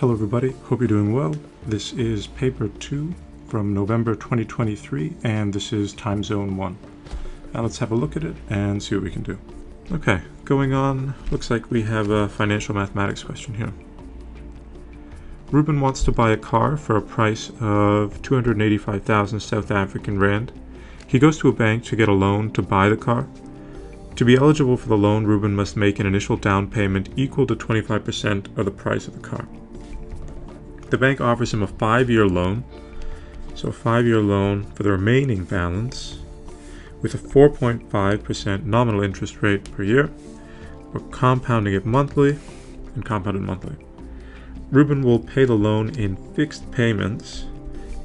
Hello everybody, hope you're doing well. This is paper 2 from November 2023 and this is time zone 1. Now let's have a look at it and see what we can do. Okay, going on, looks like we have a financial mathematics question here. Ruben wants to buy a car for a price of 285,000 South African Rand. He goes to a bank to get a loan to buy the car. To be eligible for the loan, Ruben must make an initial down payment equal to 25% of the price of the car. The bank offers him a 5-year loan, so a 5-year loan for the remaining balance with a 4.5% nominal interest rate per year. We're compounding it monthly and compounded monthly. Ruben will pay the loan in fixed payments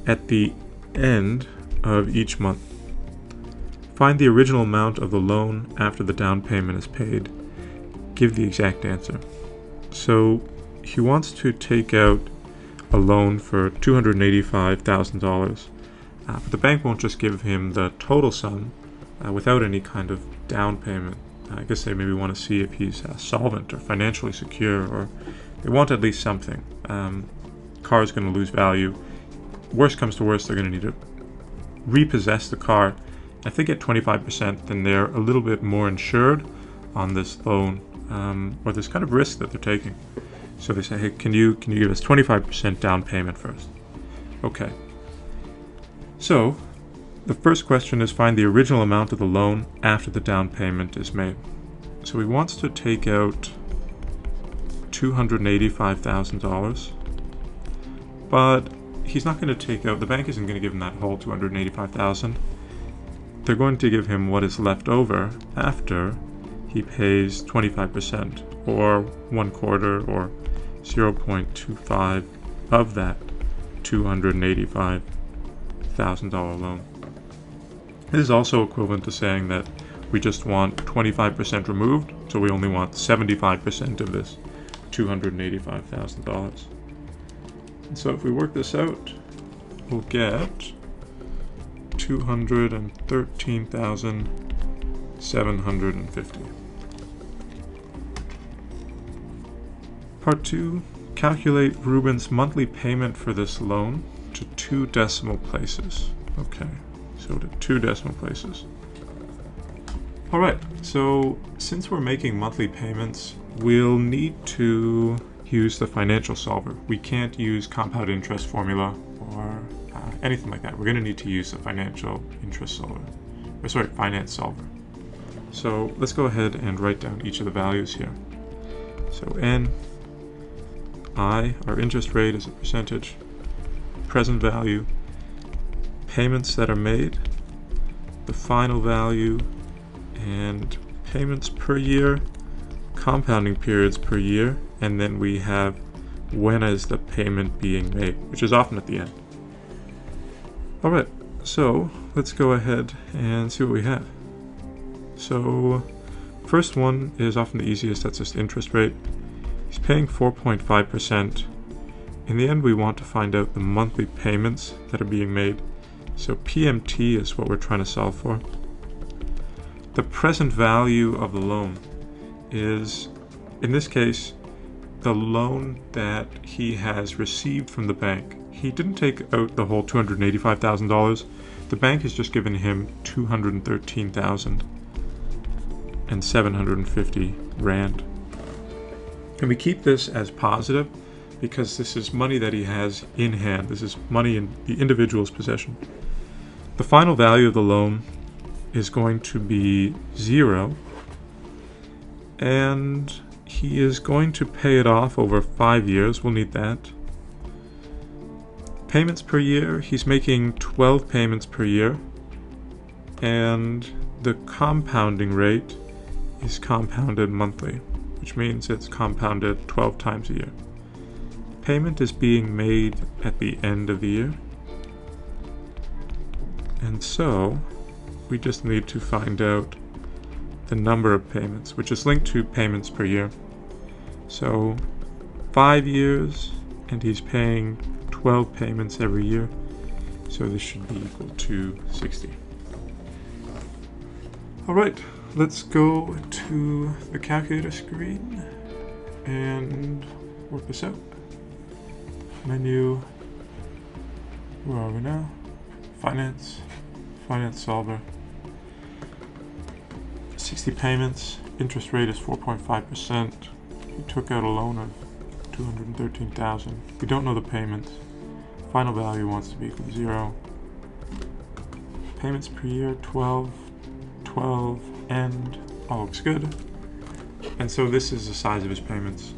at the end of each month. Find the original amount of the loan after the down payment is paid. Give the exact answer. So he wants to take out a loan for $285,000, but the bank won't just give him the total sum without any kind of down payment. I guess they maybe want to see if he's solvent or financially secure, or they want at least something. Car is going to lose value. Worst comes to worst, they're going to need to repossess the car. If they get 25%, then they're a little bit more insured on this loan, or this kind of risk that they're taking. So they say, hey, can you give us 25% down payment first? Okay. So the first question is find the original amount of the loan after the down payment is made. So he wants to take out $285,000, but he's not going to take out, the bank isn't going to give him that whole $285,000. They're going to give him what is left over after he pays 25%, or 1/4, or 0.25 of that $285,000 loan. This is also equivalent to saying that we just want 25% removed, so we only want 75% of this $285,000. And so if we work this out, we'll get $213,750. Part 2, calculate Ruben's monthly payment for this loan to 2 decimal places. Okay, so to 2 decimal places. Alright, so since we're making monthly payments, we'll need to use the financial solver. We can't use compound interest formula or anything like that. We're going to need to use the financial interest solver. Finance solver. So let's go ahead and write down each of the values here. So N, I, our interest rate is a percentage, present value, payments that are made, the final value, and payments per year, compounding periods per year, and then we have when is the payment being made, which is often at the end. Alright, so let's go ahead and see what we have. So first one is often the easiest, that's just interest rate. He's paying 4.5%. In the end, we want to find out the monthly payments that are being made. So PMT is what we're trying to solve for. The present value of the loan is, in this case, the loan that he has received from the bank. He didn't take out the whole $285,000. The bank has just given him 213,750 Rand. And we keep this as positive because this is money that he has in hand. This is money in the individual's possession. The final value of the loan is going to be 0, and he is going to pay it off over 5 years. We'll need that. Payments per year, he's making 12 payments per year, and the compounding rate is compounded monthly, which means it's compounded 12 times a year. Payment is being made at the end of the year, and so we just need to find out the number of payments, which is linked to payments per year. So 5 years, and he's paying 12 payments every year, so this should be equal to 60. Alright, let's go to the calculator screen and work this out. menu. Where are we now? Finance solver. 60 payments, interest rate is 4.5%. He took out a loan of $213,000. We don't know the payments. Final value wants to be equal to 0. Payments per year, 12, and all looks good. And so this is the size of his payments.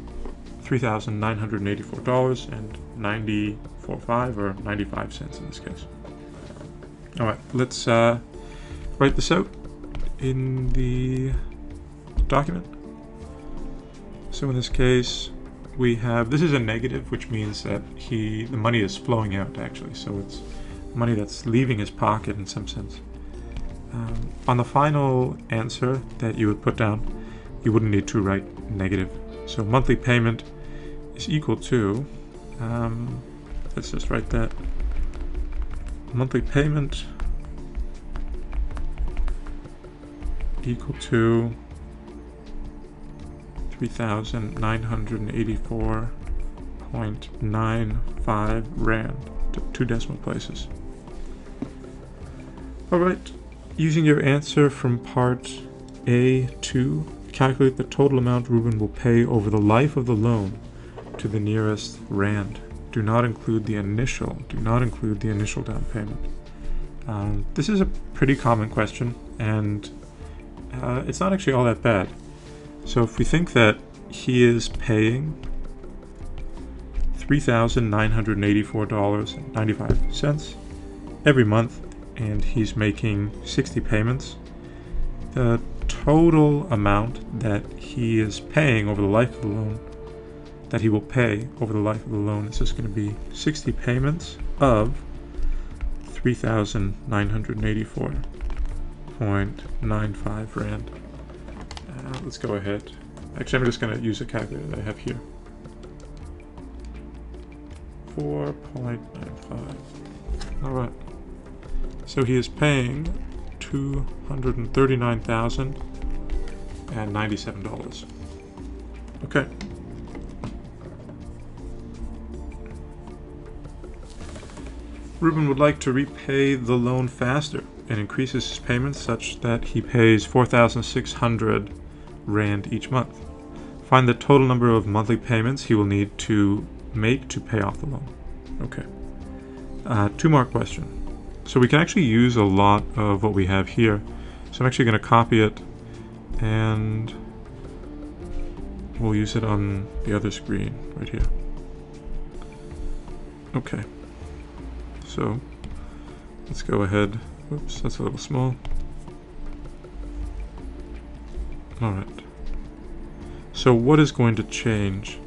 $3,984.94 or 95 cents in this case. All right, let's write this out in the document. So in this case, we have, this is a negative, which means that the money is flowing out actually. So it's money that's leaving his pocket in some sense. On the final answer that you would put down, you wouldn't need to write negative. So monthly payment is equal to, let's just write that. Monthly payment equal to 3,984.95 Rand, to 2 decimal places. All right, using your answer from part A2, calculate the total amount Ruben will pay over the life of the loan to the nearest Rand. Do not include the initial down payment. This is a pretty common question, and it's not actually all that bad. So if we think that he is paying $3,984.95 every month, and he's making 60 payments, the total amount that he is paying over the life of the loan, that he will pay over the life of the loan, is just going to be 60 payments of 3,984.95 Rand. Let's go ahead. Actually, I'm just going to use a calculator that I have here. 4.95. All right. So he is paying $239,097. Okay. Ruben would like to repay the loan faster and increases his payments such that he pays 4,600 Rand each month. Find the total number of monthly payments he will need to make to pay off the loan. Okay. 2-mark question. So we can actually use a lot of what we have here. So I'm actually going to copy it and we'll use it on the other screen right here. Okay. So let's go ahead. Oops, that's a little small. All right. So what is going to change?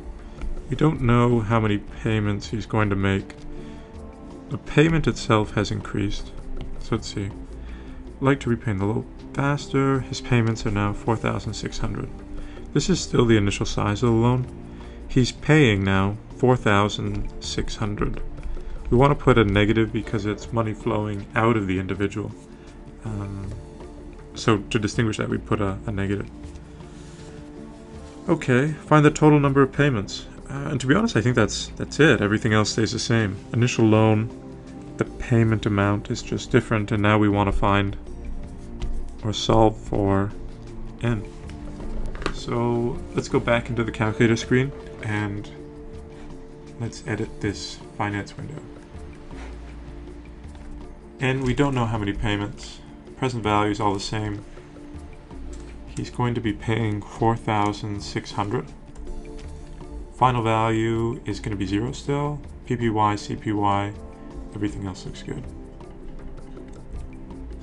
We don't know how many payments he's going to make. The payment itself has increased. So let's see. I'd like to repay the loan faster. His payments are now 4,600. This is still the initial size of the loan. He's paying now 4,600. We want to put a negative because it's money flowing out of the individual. So to distinguish that, we put a negative. Okay, find the total number of payments. And to be honest, I think that's it. Everything else stays the same. Initial loan, the payment amount is just different, and now we want to find or solve for n. So let's go back into the calculator screen and let's edit this finance window. And we don't know how many payments. Present value is all the same. He's going to be paying 4,600. Final value is going to be 0 still. PPY, CPY, everything else looks good.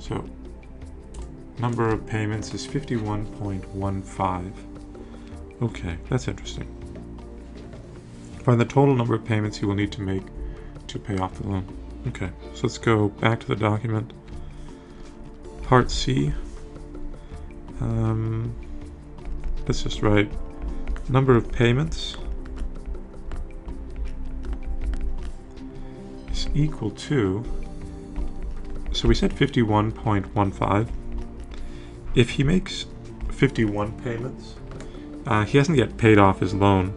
So, number of payments is 51.15. Okay, that's interesting. Find the total number of payments he will need to make to pay off the loan. Okay, so let's go back to the document. Part C. Let's just write number of payments is equal to, so we said 51.15. If he makes 51 payments, he hasn't yet paid off his loan.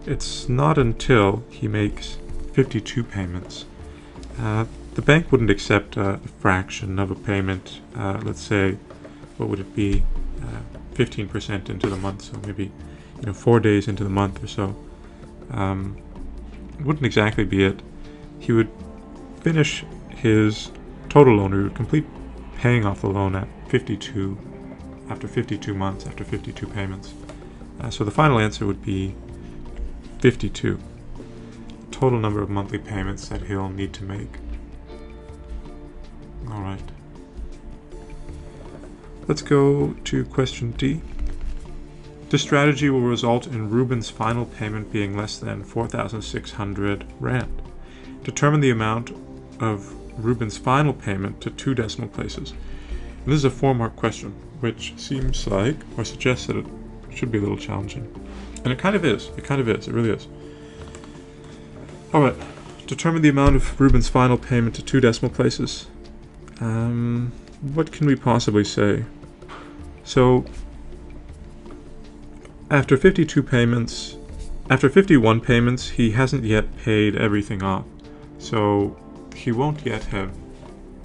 It's not until he makes 52 payments. The bank wouldn't accept a fraction of a payment. Let's say, what would it be? 15% into the month, so maybe 4 days into the month or so. Wouldn't exactly be it. He would finish his total loan, or he would complete paying off the loan at 52, after 52 months, after 52 payments. So the final answer would be 52. Total number of monthly payments that he'll need to make. Alright. Let's go to question D. This strategy will result in Ruben's final payment being less than 4,600 Rand. Determine the amount of Ruben's final payment to 2 decimal places. And this is a 4-mark question, which seems like, or suggests that it should be a little challenging. And it kind of is. It really is. Alright, determine the amount of Ruben's final payment to 2 decimal places. What can we possibly say? So, after 52 payments, after 51 payments, he hasn't yet paid everything off. So, he won't yet have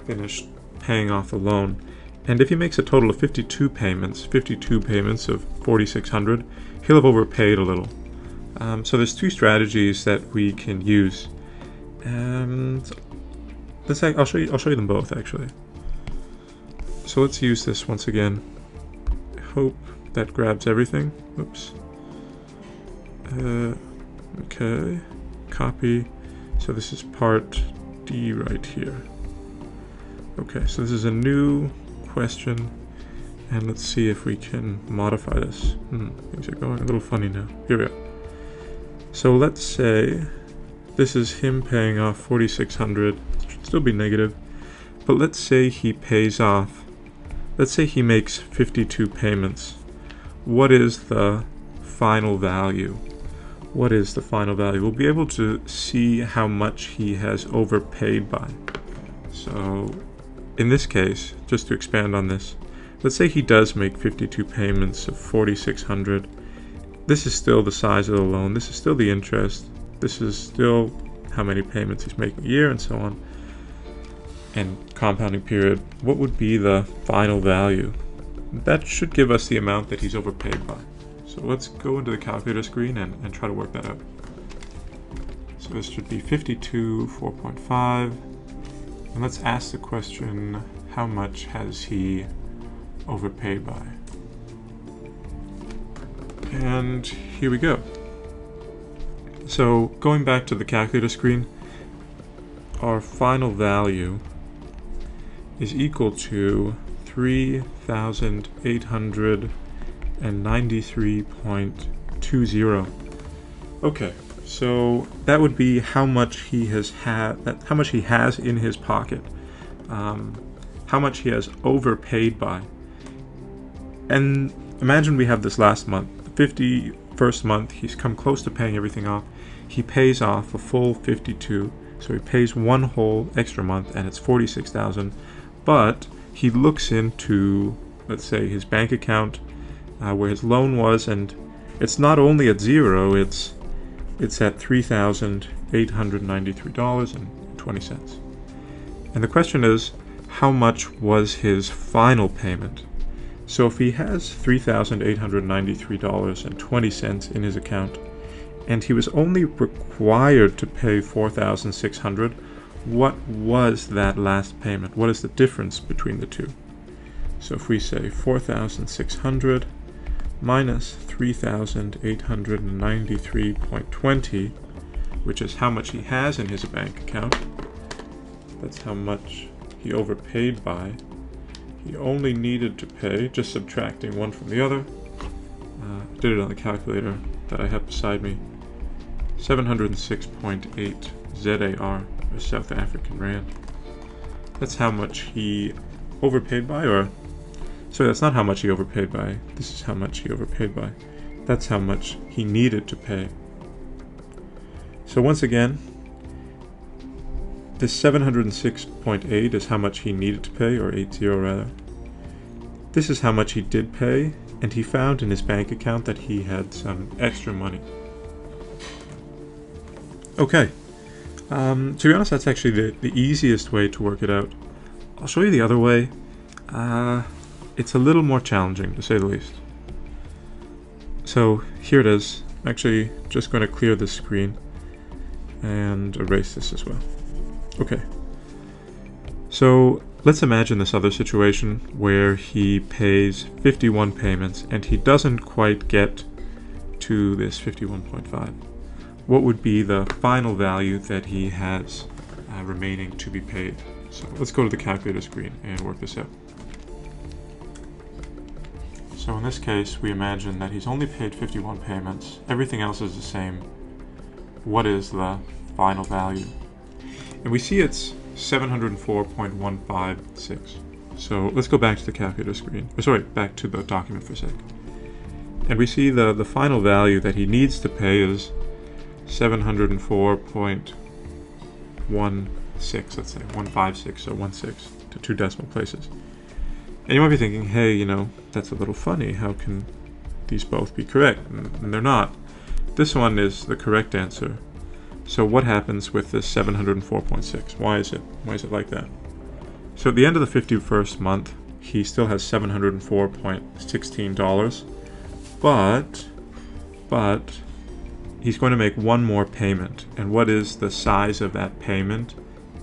finished paying off the loan. And if he makes a total of 52 payments of 4,600, he'll have overpaid a little. So there's 2 strategies that we can use. And I'll show you them both, actually. So let's use this once again. I hope that grabs everything. Oops. Okay. Copy. So this is part D right here. Okay, so this is a new question. And let's see if we can modify this. Things are going a little funny now. Here we go. So let's say this is him paying off 4,600. It should still be negative. But let's say he pays off. Let's say he makes 52 payments. What is the final value? What is the final value? We'll be able to see how much he has overpaid by. So in this case, just to expand on this, let's say he does make 52 payments of 4,600. This is still the size of the loan. This is still the interest. This is still how many payments he's making a year and so on. And compounding period. What would be the final value? That should give us the amount that he's overpaid by. So let's go into the calculator screen and try to work that out. So this should be 52, 4.5. And let's ask the question, how much has he overpaid by? And here we go. So going back to the calculator screen, our final value is equal to 3,893.20. Okay, so that would be how much he has how much he has in his pocket, how much he has overpaid by. And imagine we have this last month, the 51st month. He's come close to paying everything off. He pays off a full 52, so he pays one whole extra month, and it's 46,000. But he looks into, let's say, his bank account, where his loan was, and it's not only at 0, it's at $3,893.20. And the question is, how much was his final payment? So if he has $3,893.20 in his account, and he was only required to pay $4,600, what was that last payment? What is the difference between the two? So if we say 4,600 minus 3,893.20, which is how much he has in his bank account, that's how much he overpaid by. He only needed to pay, just subtracting one from the other, I did it on the calculator that I have beside me, 706.8 ZAR, or South African Rand. That's how much he overpaid by, or sorry, that's not how much he overpaid by. This is how much he overpaid by. That's how much he needed to pay. So once again, this 706.8 is how much he needed to pay, or 80 rather. This is how much he did pay, and he found in his bank account that he had some extra money. Okay, To be honest, that's actually the easiest way to work it out. I'll show you the other way. It's a little more challenging, to say the least. So here it is. I'm actually just going to clear this screen and erase this as well. Okay. So let's imagine this other situation where he pays 51 payments and he doesn't quite get to this 51.5. What would be the final value that he has remaining to be paid? So let's go to the calculator screen and work this out. So in this case, we imagine that he's only paid 51 payments. Everything else is the same. What is the final value? And we see it's 704.156. So let's go back to the calculator screen. Or sorry, back to the document for a sec. And we see the final value that he needs to pay is 704.16, let's say, 156 or 16 to 2 decimal places. And you might be thinking, hey, you know, that's a little funny. How can these both be correct? And they're not. This one is the correct answer. So what happens with this 704.6? Why is it like that? So at the end of the 51st month, he still has $704.16, but he's going to make one more payment. And what is the size of that payment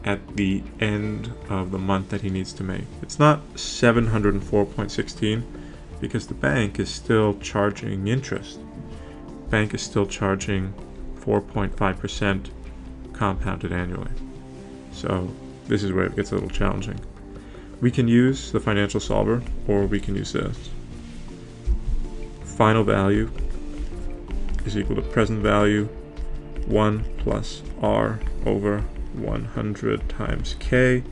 at the end of the month that he needs to make? It's not 704.16 because the bank is still charging interest. The bank is still charging 4.5% compounded annually. So this is where it gets a little challenging. We can use the financial solver, or we can use this. Final value is equal to present value 1 plus R over 100 times K,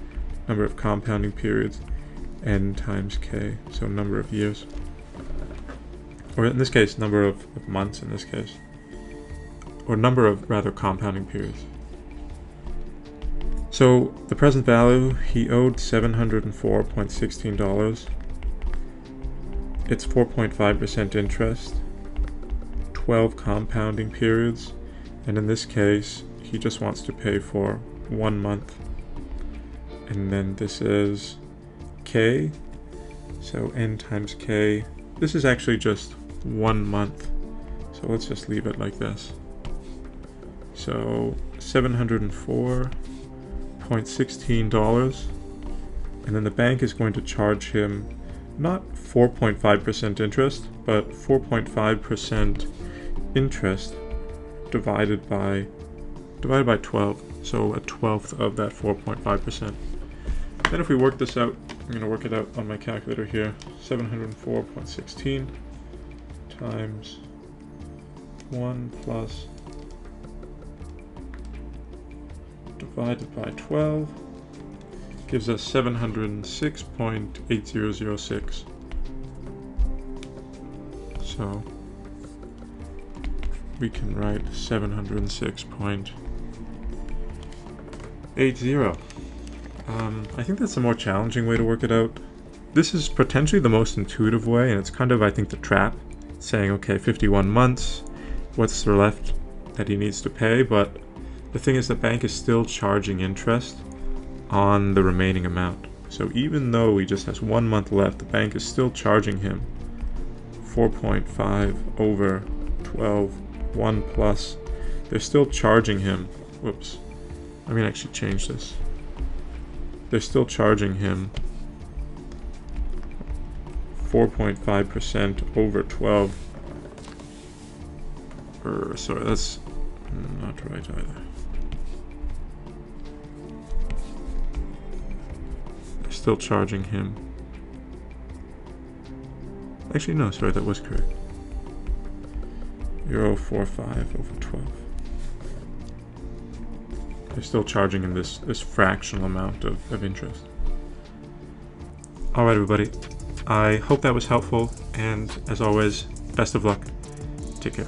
number of compounding periods, N times K, so number of years. Or in this case, number of months in this case. Or number of, rather, compounding periods. So the present value, he owed $704.16. It's 4.5% interest, 12 compounding periods, and in this case, he just wants to pay for 1 month. And then this is K, so N times K. This is actually just 1 month, so let's just leave it like this. So $704.16, and then the bank is going to charge him not 4.5% interest, but 4.5% interest divided by 12, so a 1/12 of that 4.5%. Then if we work this out, I'm going to work it out on my calculator here. 704.16 times 1 plus divided by 12 gives us 706.8006. So we can write 706.80. I think that's a more challenging way to work it out. This is potentially the most intuitive way, and it's kind of, I think, the trap. It's saying, okay, 51 months, what's there left that he needs to pay? But the thing is, the bank is still charging interest on the remaining amount. So even though he just has 1 month left, the bank is still charging him 4.5 over 12, 1 plus. They're still charging him, whoops, I'm gonna actually change this. They're still charging him 4.5% over 12. Sorry, that's not right either. They're still charging him. Actually, no, sorry, that was correct. 0.45 over 12. They're still charging him this fractional amount of interest. Alright, everybody. I hope that was helpful, and as always, best of luck. Take care.